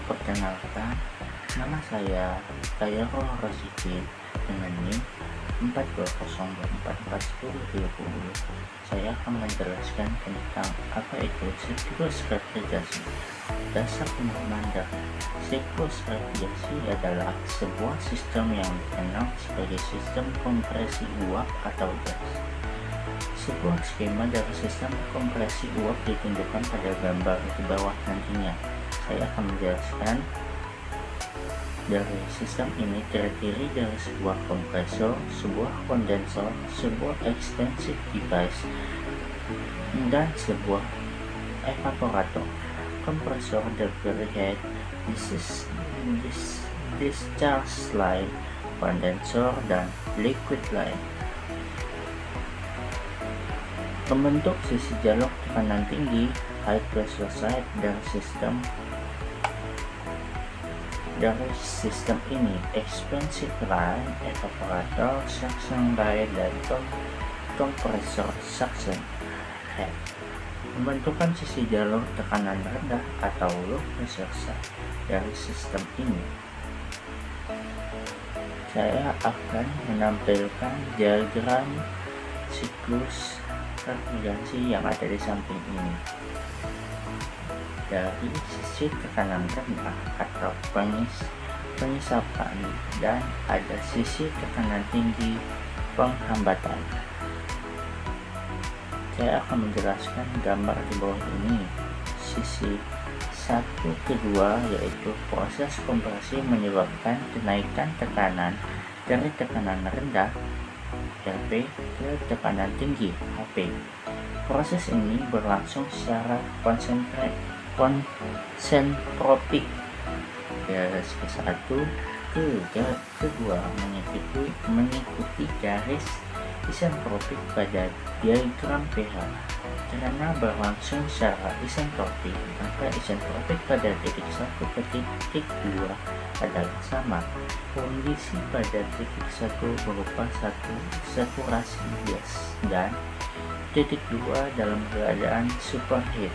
Perkenalkan, nama saya Tayaro Rosidi dengan NIM 4202441030. Saya akan menjelaskan tentang apa itu siklus refrigerasi. Dasar pemahaman dari siklus refrigerasi adalah sebuah sistem yang dikenal sebagai sistem kompresi uap atau gas. Sebuah skema dari sistem kompresi uap ditunjukkan pada gambar di bawah nantinya. Saya akan menjelaskan dari sistem ini terdiri dari sebuah kompresor, sebuah kondensor, sebuah extensive device, dan sebuah evaporator. Kompresor the head, discharge line, kondensor, dan liquid line. Membentuk sisi jalur tekanan tinggi high pressure side dari sistem ini expansive line, evaporator, suction line, dan kompresor suction head. Pembentukan sisi jalur tekanan rendah atau low pressure side dari sistem ini. Saya akan menampilkan diagram siklus refrigerasi yang ada di samping ini. Dari sisi tekanan rendah atau pengisapan, dan ada sisi tekanan tinggi penghambatan. Saya akan menjelaskan gambar di bawah ini. Sisi 1 kedua yaitu proses kompresi menyebabkan kenaikan tekanan dari tekanan rendah RP ke tekanan tinggi HP. Proses ini berlangsung secara konsentropik. Garis ke-1 ke kedua mengikuti garis isentropik pada diagram pH. Karena berlangsung secara isentropik, maka isentropik pada titik 1 ke titik 2 adalah sama. Kondisi pada titik 1 berupa satu saturasi gas dan titik 2 dalam keadaan superheat.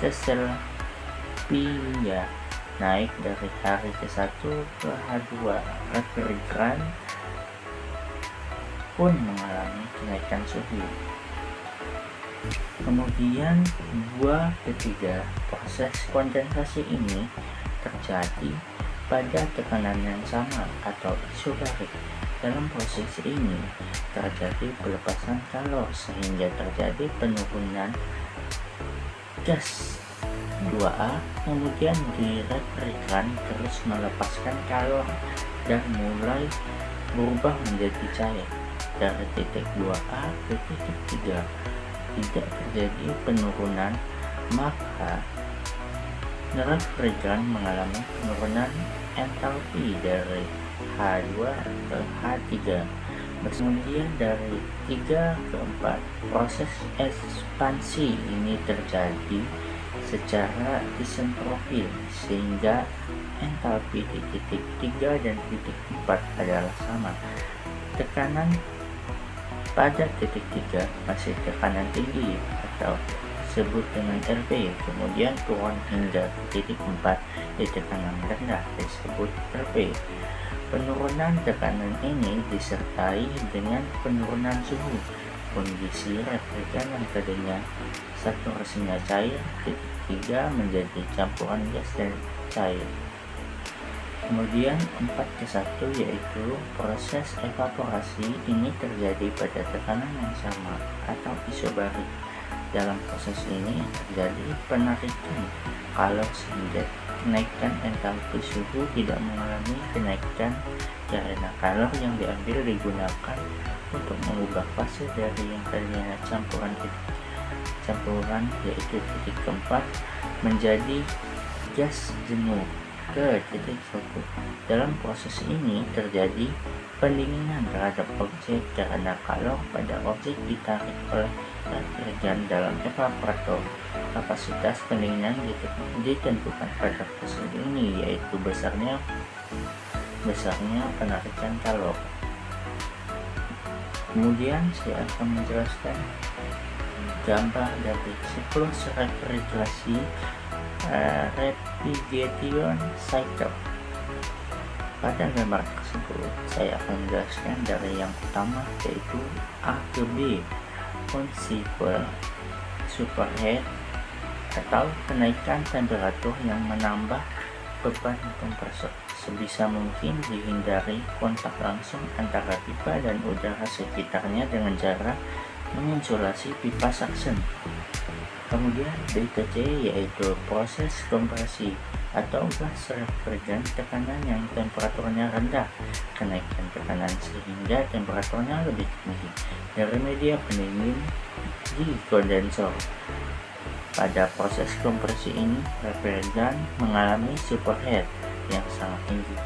Entalpinya naik dari hari ke-1 ke H2. Refrigeran pun mengalami kenaikan suhu. Kemudian ketiga, proses kondensasi ini terjadi pada tekanan yang sama atau isobarik. Dalam proses ini terjadi pelepasan kalor sehingga terjadi penurunan gas 2A. Kemudian di refrigeran terus melepaskan kalor dan mulai berubah menjadi cair. Dari titik 2A ke titik 3 tidak terjadi penurunan, maka refrigeran mengalami penurunan entalpi dari H2 ke H3. Kemudian dari 3 ke 4, proses ekspansi ini terjadi secara isentropil sehingga entalpi di titik 3 dan titik 4 adalah sama. Tekanan pada titik 3 masih tekanan tinggi atau disebut dengan RP, kemudian turun hingga titik 4 di tekanan rendah disebut RP. Penurunan tekanan ini disertai dengan penurunan suhu. Kondisi refrigeran yang tadinya saturasinya cair, titik 3 menjadi campuran gas dan cair. Kemudian 4 ke 1 yaitu proses evaporasi ini terjadi pada tekanan yang sama atau isobarik. Dalam proses ini terjadi penarikan kalor sehingga kenaikan entalpi suhu tidak mengalami kenaikan karena kalor yang diambil digunakan untuk mengubah fase dari yang tadinya campuran yaitu titik keempat menjadi gas jenuh ke titik 1. Dalam proses ini terjadi pendinginan terhadap objek karena kalor pada objek ditarik oleh refrigeran dalam evaporator. Kapasitas pendinginan ditentukan pada proses ini yaitu besarnya penarikan kalor. Kemudian saya akan menjelaskan gambar dari siklus refrigerasi refrigeration cycle. Pada gambar tersebut, saya akan menjelaskan dari yang utama, yaitu A ke B, possible superheat atau kenaikan temperatur yang menambah beban kompresor. Sebisa mungkin dihindari kontak langsung antara pipa dan udara sekitarnya dengan cara menginsulasi pipa suction. Kemudian B ke C, yaitu proses kompresi atau gas refrigeran tekanan yang temperaturnya rendah, kenaikan tekanan sehingga temperaturnya lebih tinggi dari media pendingin di kondensor. Pada proses kompresi ini, refrigeran mengalami superheat yang sangat tinggi.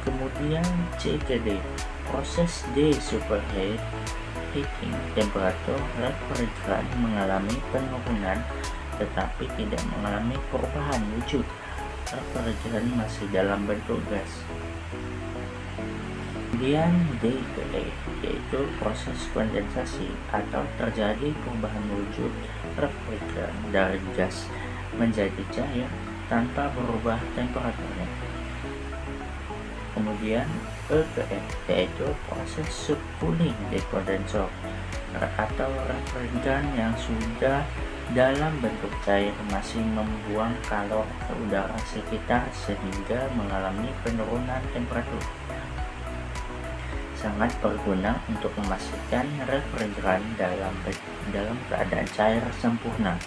Kemudian C ke D, proses D superheat heating, temperatur refrigeran mengalami penurunan tetapi tidak mengalami perubahan wujud. Refrigeran masih dalam bentuk gas. Kemudian D ke E, yaitu proses kondensasi atau terjadi perubahan wujud refrigeran dari gas menjadi cair tanpa berubah temperaturnya. Kemudian E ke F, yaitu proses subcooling di kondensor atau refrigeran yang sudah dalam bentuk cair masih membuang kalor ke udara sekitar sehingga mengalami penurunan temperatur. Sangat berguna untuk memastikan refrigeran dalam keadaan cair sempurna.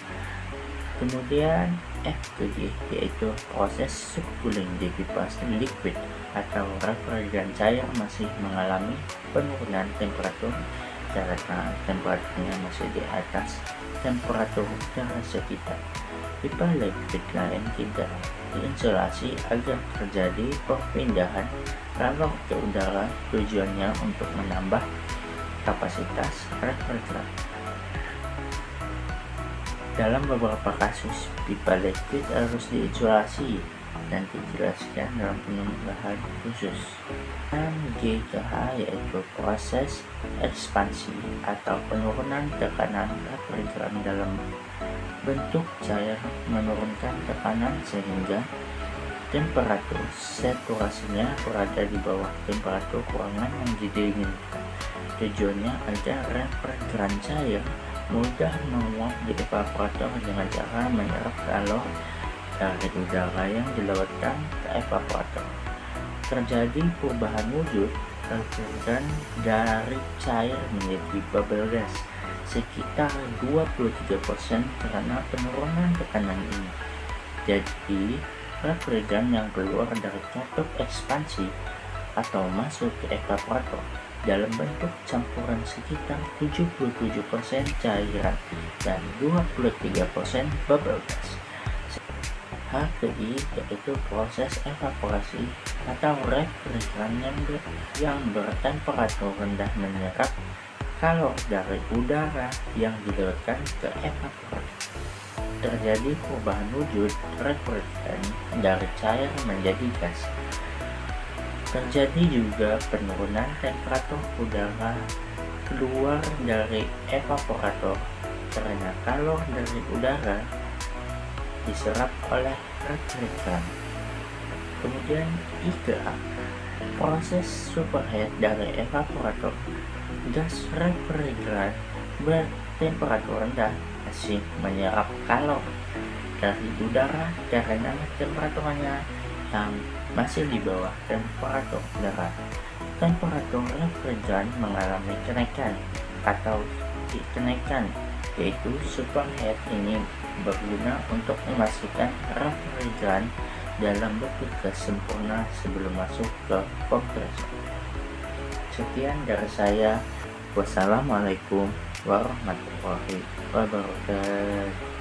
Kemudian F ke G, yaitu proses subcooling di pipa liquid atau refrigeran cair masih mengalami penurunan temperatur karena temperaturnya masih di atas temperatur udara sekitar. Pipa liquid lain tidak diinsulasi agar terjadi perpindahan kalor ke udara, tujuannya untuk menambah kapasitas refrigeran. Dalam beberapa kasus, pipa liquid harus diinsulasi, nanti dijelaskan dalam penjelasan khusus. Dan G ke H, yaitu proses ekspansi atau penurunan tekanan refrigeran dalam bentuk cair, menurunkan tekanan sehingga temperatur saturasinya berada di bawah temperatur ruangan yang diinginkan. Tujuannya agar refrigeran cair mudah menguap di evaporator dengan cara menyerap kalor dari udara yang dilewatkan ke evaporator. Terjadi perubahan wujud refrigeran dari cair menjadi bubble gas sekitar 23% karena penurunan tekanan ini. Jadi refrigeran yang keluar dari katup ekspansi atau masuk ke evaporator dalam bentuk campuran sekitar 77% cairan dan 23% bubble gas. H ke I, yaitu proses evaporasi atau refrigeran yang bertemperatur rendah menyerap kalor dari udara yang dilewatkan ke evaporator. Terjadi perubahan wujud refrigeran dari cair menjadi gas. Terjadi juga penurunan temperatur udara keluar dari evaporator karena kalor dari udara diserap oleh refrigeran. Kemudian I ke A, proses superheat dari evaporator. Gas refrigeran bertemperatur rendah masih menyerap kalor dari udara karena temperaturnya yang masih di bawah temperatur udara. Temperatur refrigeran mengalami kenaikan, yaitu superheat ini berguna untuk memastikan refrigeran dalam bentuk gas sempurna sebelum masuk ke kompresor. Sekian dari saya. Wassalamualaikum warahmatullahi wabarakatuh.